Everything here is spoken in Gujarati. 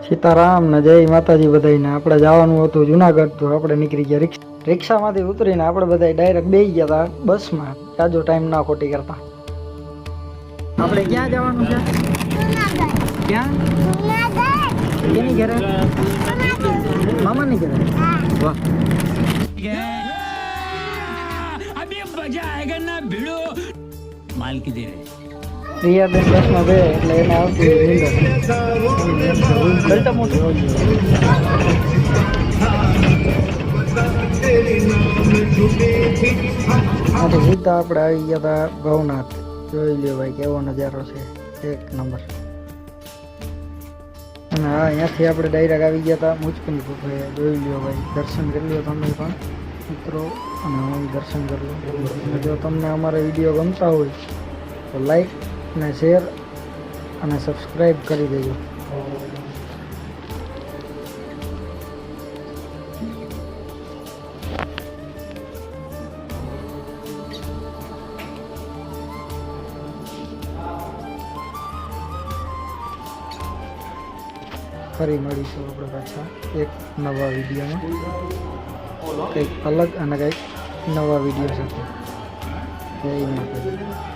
સીતારામ ને જય માતાજી બધાને. આપણે જવાનું હતું જુનાગઢ, તો આપણે નીકળી ગયા રિક્ષામાંથી ઉતરીને આપણે બધા ડાયરેક્ટ બેસી ગયા હતા બસમાં. જાજો ટાઈમ ના ખોટી કરતા. આપણે ક્યાં જવાનું છે? ક્યાં? કેની ઘરે? મામાની ઘરે. વાહ, अभी मजा आएगा ना भिड़ो माल की दे रहे પ્રિયાબેન બસમાં બે એટલે એને આવતી કલટા મોટું હા તો સીધા આપણે આવી ગયા હતા ભવનાથ. જોઈ લ્યો ભાઈ કેવો નજારો છે, એક નંબર. અને હા, અહીંયાથી આપણે ડાયરેક્ટ આવી ગયા હતા મુચકની ગુફાએ. જોઈ લ્યો ભાઈ, દર્શન કરી લ્યો તમે પણ મિત્રો, અને હું દર્શન કરી લઉં. જો તમને અમારા વિડીયો ગમતા હોય તો લાઈક અને શેર અને સબસ્ક્રાઈબ કરી દેજો. ફરી મળીશું આપણે પાછા એક નવા વિડીયોમાં, કંઈક અલગ અને કંઈક નવા વિડીયો સાથે. જય માતાજી.